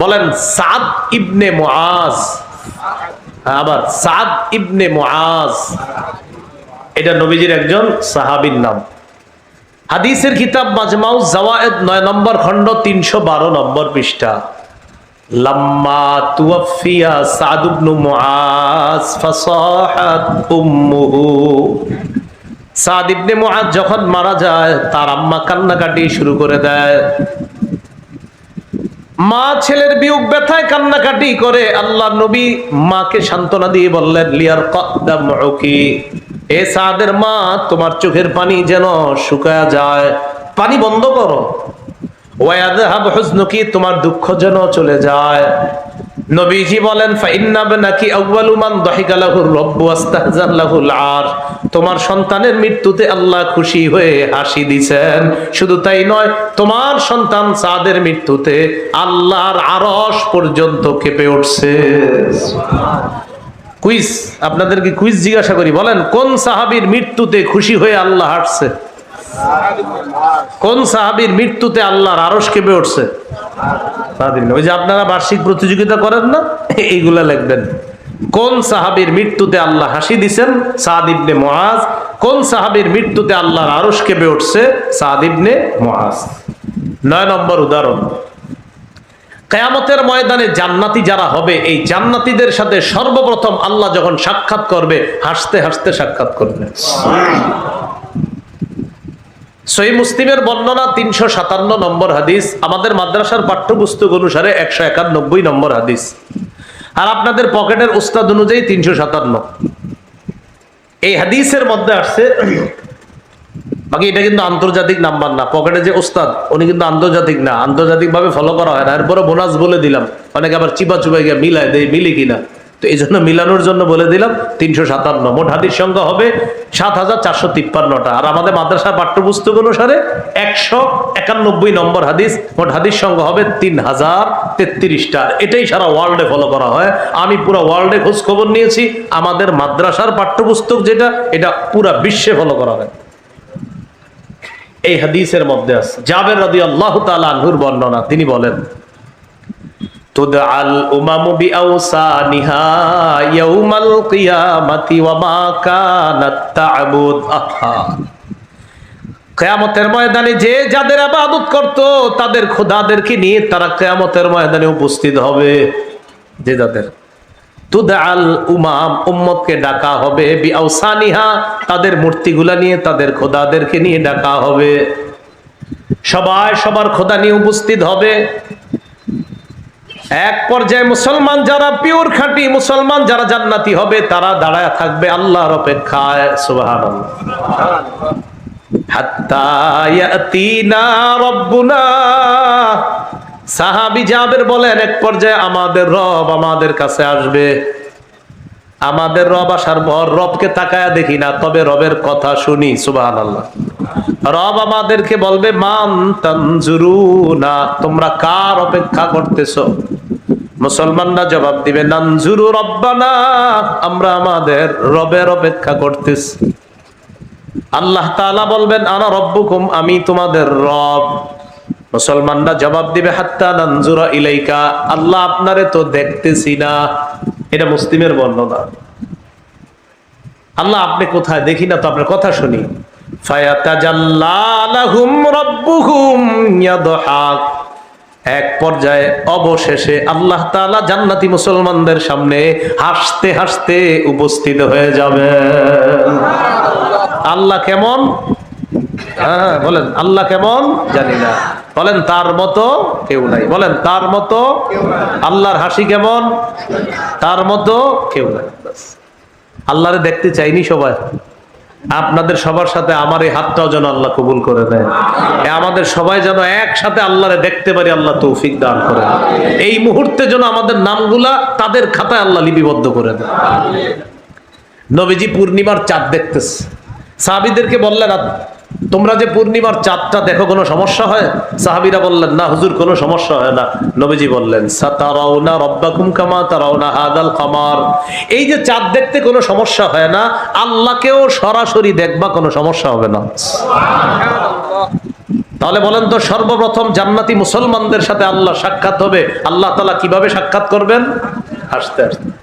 বলেন সাদ ইবনে মুআজ, আবার সাদ ইবনে মুআজ, এটা নবীজির একজন সাহাবীর নাম। হাদিসের কিতাব মাজমাউজ জাওয়ায়েদ 9 নম্বর খণ্ড 312 নম্বর পৃষ্ঠা। লাম্মা তুওয়াফিয়া সাদ ইবনে মুআজ ফাসাহাত উম্মুহু, সাদ ইবনে মুআজ যখন মারা যায় তার আম্মা কান্নাকাটি শুরু করে দেয়। মা ছেলের বিয়োগ ব্যথায় কান্নাকাটি করে। আল্লাহ নবী মাকে সান্ত্বনা দিয়ে বললেন লিয়ার কদ্দামউকি, এ সাদের মা তোমার চোখের পানি যেন শুকায়া যায়, পানি বন্ধ করো। ওয়ায়াযহাব হুজনুকি, তোমার দুঃখ যেন চলে যায়। নবীজি বলেন ফাইন্না বানাকি আউয়ালু মান দাহিকা লাহুর রাব্বু ওয়াস্তাহজান লাহুল আরশ, তোমার সন্তানের মৃত্যুতে আল্লাহ খুশি হয়ে হাসি দিয়েছেন। শুধু তাই নয়, তোমার সন্তান সাদের মৃত্যুতে আল্লাহর আরশ পর্যন্ত কেঁপে উঠছে। কুইজ, আপনাদেরকে কুইজ জিজ্ঞাসা করি, বলেন কোন সাহাবীর মৃত্যুতে খুশি হয়ে আল্লাহ হাসছে? কোন সাহাবীর মৃত্যুতে আল্লাহর আরশ কেঁপে উঠছে? ওই যে আপনারা বার্ষিক প্রতিযোগিতা করেন না, এইগুলা লিখবেন। কোন সাহাবীর মৃত্যুতে আল্লাহ হাসি দিছেন? সাদ ইবনে মুআজ। কোন সাহাবীর মৃত্যুতে আল্লাহর আরশ কেঁপে উঠছে? সাদ ইবনে মুআজ। 9 নম্বর উদাহরণ, কিয়ামতের ময়দানে জান্নাতি যারা হবে, এই জান্নাতীদের সাথে সর্বপ্রথম আল্লাহ যখন সাক্ষাৎ করবে, হাসতে হাসতে সাক্ষাৎ করবে। সহিহ মুসলিমের বর্ণনা 357 নম্বর হাদিস, আমাদের মাদ্রাসার পাঠ্যপুস্তক অনুসারে 191 নম্বর হাদিস, আর আপনাদের পকেটের উস্তাদ অনুযায়ী 357। এই হাদিসের মধ্যে আসছে, বাকি এটা কিন্তু আন্তর্জাতিক নাম্বার না, পকেটে যে উস্তাদ উনি কিন্তু আন্তর্জাতিক না, আন্তর্জাতিক ভাবে ফলো করা হয় না। এরপরে বোনাস বলে দিলাম, অনেকে আবার চিপা চুপাই গিয়ে মিলায় দেয়, মিলি কিনা, তো এই জন্য মিলানোর জন্য বলে দিলাম 357। মোট হাদিস সংখ্যা হবে 7453টা, আর আমাদের মাদ্রাসার পাঠ্যপুস্তক অনুসারে 191 নম্বর হাদিস। মোট হাদিস সংখ্যা হবে 3033টা। এটাই সারা ওয়ার্ল্ডে ফলো করা হয়। আমি পুরো ওয়ার্ল্ডে খোঁজ খবর নিয়েছি, আমাদের মাদ্রাসার পাঠ্যপুস্তক যেটা, এটা পুরা বিশ্বে ফলো করা হয়। এই হাদিসের মধ্যে আছে জাবের রাদিয়াল্লাহু তাআলা আনহুর বর্ণনা, তিনি বলেন তুদআল উমামু বিআওসানিহা ইয়াউমাল কিয়ামাতি ওয়া মা কানাত তা'বুদ আহা, কিয়ামতের ময়দানে যে যাদের ইবাদত করত তাদের খোদাদেরকে নিয়ে তারা কিয়ামতের ময়দানে উপস্থিত হবে। যে যাদের তুদআল উমাম, উম্মতকে ডাকা হবে, বিআওসানিহা, তাদের মূর্তিগুলা নিয়ে, তাদের খোদাদেরকে নিয়ে ডাকা হবে। সবাই সবার খোদা নিয়ে উপস্থিত হবে। এক পর্যায়ে মুসলমান যারা পিওর খাঁটি মুসলমান, যারা জান্নাতি হবে, তারা দাঁড়ায় থাকবে আল্লাহর অপেক্ষায়। সুবহানাল্লাহ। হাত্তা ইয়াতিনা রাব্বুনা, সাহাবী জাবের বলেন এক পর্যায়ে আমাদের রব আমাদের কাছে আসবে। আমাদের রব আসার পর রবকে তাকায়া দেখি না, তবে রবের কথা শুনি। সুবহানাল্লাহ। রব আমাদেরকে বলবে মান তানজুরুনা, তোমরা কার অপেক্ষা করতেছো? মুসলমানরা জবাব দিবে নানজুরু রব্বানা, আমরা আমাদের রবের অপেক্ষা করতেছি। আল্লাহ তাআলা বলবেন আনা রব্বুকুম, আমি তোমাদের রব। মুসলমানরা জবাব দিবে হাত্তা নানজুরা ইলাইকা, আল্লাহ আপনারে তো দেখতেছি না। এটা মুসলিমের বর্ণনা। আল্লাহ আপনি কোথায়? দেখি না তো, আপনার কথা শুনি। ফায়াতাজাল্লা লাহুম রাব্বুহুম ইয়াদহাক, এক পর্যায়ে অবশেষে আল্লাহ তাআলা জান্নাতি মুসলমানদের সামনে হাসতে হাসতে উপস্থিত হয়ে যাবে। আল্লাহ কেমন? হ্যাঁ বলেন, আল্লাহ কেমন জানি না। বলেন তার মতো কেউ নাই। বলেন তার মতো। আল্লাহর হাসি কেমন? তার মতো কেউ নাই। আল্লাহরে দেখতে চাইনি সবাই। আপনাদের সবার সাথে আমার এই হাতটাও যেন আল্লাহ কবুল করে দেয়। আমাদের সবাই যেন একসাথে আল্লাহরে দেখতে পারি, আল্লাহ তৌফিক দান করে। এই মুহূর্তে যেন আমাদের নামগুলা তাদের খাতায় আল্লাহ লিপিবদ্ধ করে দেয়। নবীজি পূর্ণিমার চাঁদ দেখতেছে, সাহাবীদেরকে বললেন তোমরা যে পূর্ণিমার চাঁদটা দেখো কোনো সমস্যা হয়? সাহাবীরা বললেন না হুজুর, কোনো সমস্যা হয় না। নবীজি বললেন সাতারাউনা রাব্বাকুম কামা তারাউনা হাদাল কামার, এই যে চাঁদ দেখতে কোনো সমস্যা হয় না, আল্লাহকেও সরাসরি দেখবা কোনো সমস্যা হবে না। তাহলে বলেন তো, সর্বপ্রথম জান্নাতি মুসলমানদের সাথে আল্লাহ সাক্ষাৎ হবে, আল্লাহ তাআলা কিভাবে সাক্ষাৎ করবেন? হাসতে হাসতে।